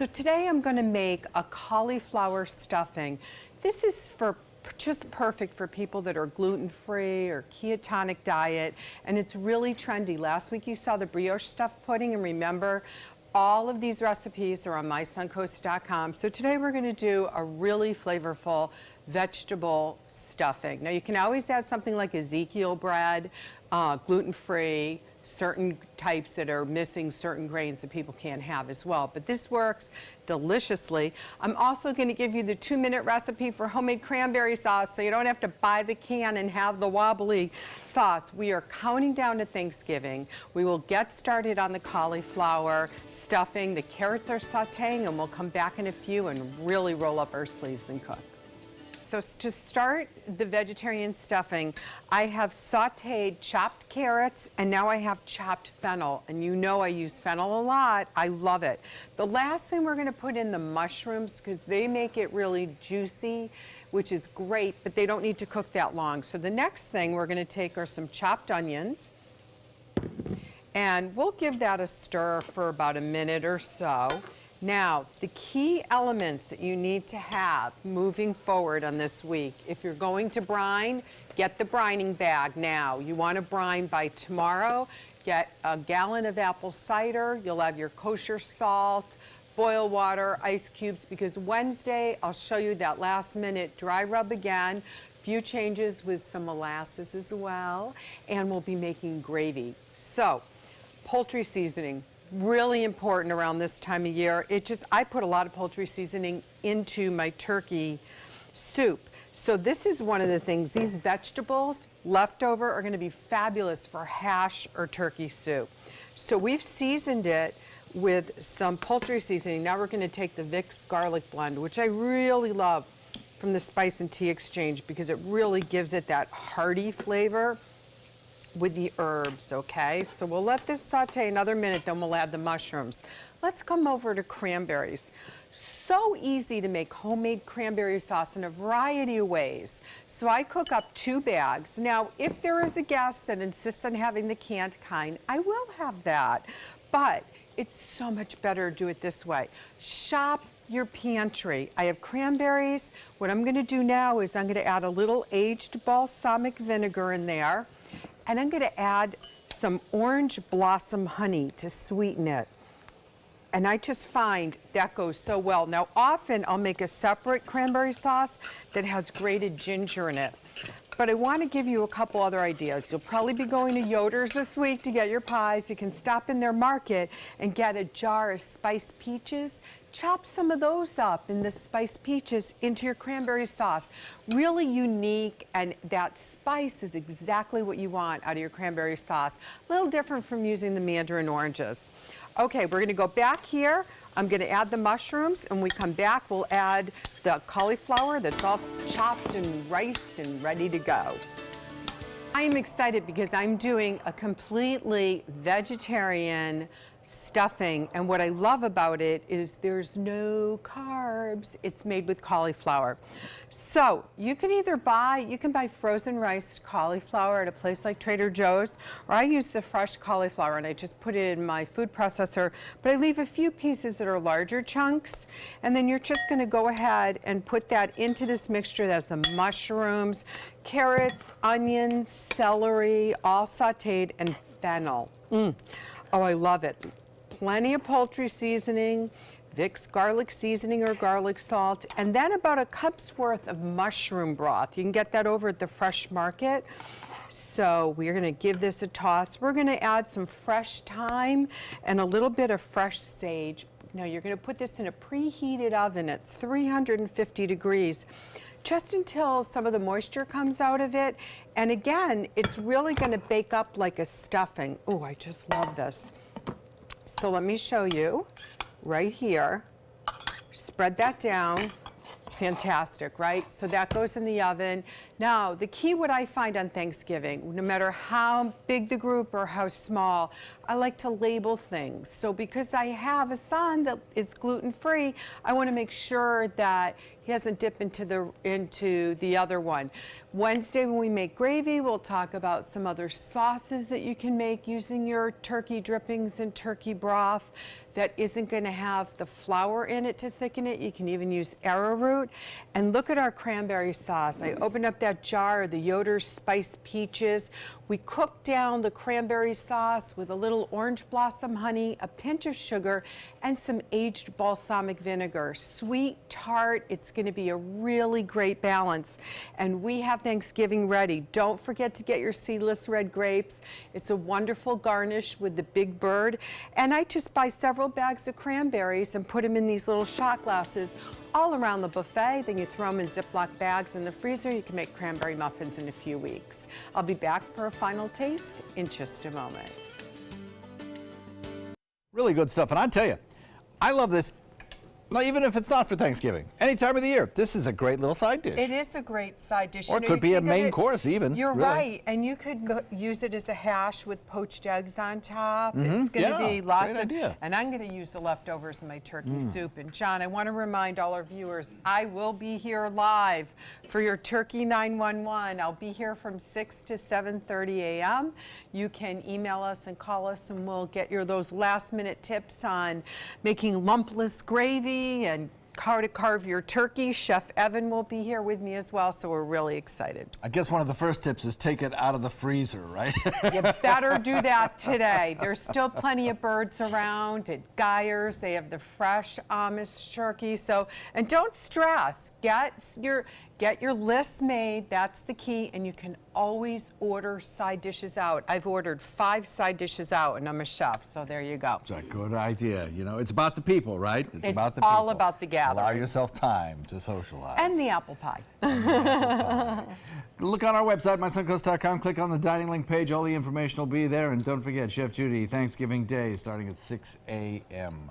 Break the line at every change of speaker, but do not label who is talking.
So today I'm going to make a cauliflower stuffing. This is just perfect for people that are gluten-free or ketogenic diet, and it's really trendy. Last week you saw the brioche stuffed pudding, and remember, all of these recipes are on mysuncoast.com. So today we're going to do a really flavorful vegetable stuffing. Now you can always add something like Ezekiel bread, gluten-free, certain types that are missing certain grains that people can't have as well. But this works deliciously. I'm also going to give you the 2-minute recipe for homemade cranberry sauce so you don't have to buy the can and have the wobbly sauce. We are counting down to Thanksgiving. We will get started on the cauliflower stuffing. The carrots are sauteing, and we'll come back in a few and really roll up our sleeves and cook. So to start the vegetarian stuffing, I have sauteed chopped carrots, and now I have chopped fennel. And you know I use fennel a lot. I love it. The last thing we're going to put in the mushrooms, because they make it really juicy, which is great, but they don't need to cook that long. So the next thing we're going to take are some chopped onions, and we'll give that a stir for about a minute or so. Now, the key elements that you need to have moving forward on this week, if you're going to brine, get the brining bag now. You want to brine by tomorrow. Get a gallon of apple cider. You'll have your kosher salt, boil water, ice cubes, because Wednesday I'll show you that last minute dry rub again. Few changes with some molasses as well, and we'll be making gravy. So, poultry seasoning. Really important around this time of year. I put a lot of poultry seasoning into my turkey soup. So this is one of the things, these vegetables leftover are going to be fabulous for hash or turkey soup. So we've seasoned it with some poultry seasoning. Now we're going to take the Vicks garlic blend, which I really love from the Spice and Tea Exchange because it really gives it that hearty flavor with the herbs, okay? So we'll let this saute another minute, then we'll add the mushrooms. Let's come over to cranberries. So easy to make homemade cranberry sauce in a variety of ways. So I cook up 2 bags. Now, if there is a guest that insists on having the canned kind, I will have that. But it's so much better to do it this way. Shop your pantry. I have cranberries. What I'm gonna do now is I'm gonna add a little aged balsamic vinegar in there. And I'm going to add some orange blossom honey to sweeten it. And I just find that goes so well. Now, often I'll make a separate cranberry sauce that has grated ginger in it. But I want to give you a couple other ideas. You'll probably be going to Yoder's this week to get your pies. You can stop in their market and get a jar of spiced peaches. Chop some of those up in the spiced peaches into your cranberry sauce. Really unique, and that spice is exactly what you want out of your cranberry sauce. A little different from using the mandarin oranges. Okay, we're gonna go back here. I'm gonna add the mushrooms, and when we come back, we'll add the cauliflower that's all chopped and riced and ready to go. I am excited because I'm doing a completely vegetarian stuffing, and what I love about it is there's no carbs. It's made with cauliflower. So you can either buy frozen riced cauliflower at a place like Trader Joe's, or I use the fresh cauliflower and I just put it in my food processor, but I leave a few pieces that are larger chunks, and then you're just gonna go ahead and put that into this mixture. That's the mushrooms, carrots, onions, celery, all sauteed, and fennel. Oh, I love it. Plenty of poultry seasoning, Vicks garlic seasoning or garlic salt, and then about a cup's worth of mushroom broth. You can get that over at the Fresh Market. So we're gonna give this a toss. We're gonna add some fresh thyme and a little bit of fresh sage. Now you're gonna put this in a preheated oven at 350 degrees. Just until some of the moisture comes out of it. And again, it's really gonna bake up like a stuffing. Oh, I just love this. So let me show you right here. Spread that down. Fantastic, right? So that goes in the oven. Now, the key, what I find on Thanksgiving, no matter how big the group or how small, I like to label things. So because I have a son that is gluten-free, I want to make sure that He hasn't dipped into the other one. Wednesday, when we make gravy, we'll talk about some other sauces that you can make using your turkey drippings and turkey broth that isn't going to have the flour in it to thicken it. You can even use arrowroot. And look at our cranberry sauce. I opened up that jar of the Yoder spiced peaches. We cooked down the cranberry sauce with a little orange blossom honey, a pinch of sugar, and some aged balsamic vinegar. Sweet, tart, it's going to be a really great balance. And we have Thanksgiving ready. Don't forget to get your seedless red grapes. It's a wonderful garnish with the big bird. And I just buy several bags of cranberries and put them in these little shot glasses all around the buffet. Then you throw them in Ziploc bags in the freezer. You can make cranberry muffins in a few weeks. I'll be back for a final taste in just a moment.
Really good stuff. And I tell you, I love this. Well, even if it's not for Thanksgiving, any time of the year, this is a great little side dish.
It is a great side dish.
Or it could be a main course even.
You're
really.
right, and you could use it as a hash with poached eggs on top. It's going to be lots
great
of,
idea.
and I'm going to use the leftovers in my turkey soup. And John, I want to remind all our viewers, I will be here live for your Turkey 911. I'll be here from 6 to 7:30 a.m. You can email us and call us, and we'll get you those last-minute tips on making lumpless gravy and how to carve your turkey. Chef Evan will be here with me as well, so we're really excited.
I guess one of the first tips is take it out of the freezer, right?
You better do that today. There's still plenty of birds around at Geyer's. They have the fresh Amish turkey. So, and don't stress. Get your list made. That's the key. And you can always order side dishes out. I've ordered 5 side dishes out, and I'm a chef. So there you go.
It's a good idea. You know, it's about the people, right?
It's
about the people.
all about the gathering.
Allow yourself time to socialize.
And the apple pie.
Look on our website, mysuncoast.com. Click on the dining link page. All the information will be there. And don't forget, Chef Judy, Thanksgiving Day, starting at 6 a.m.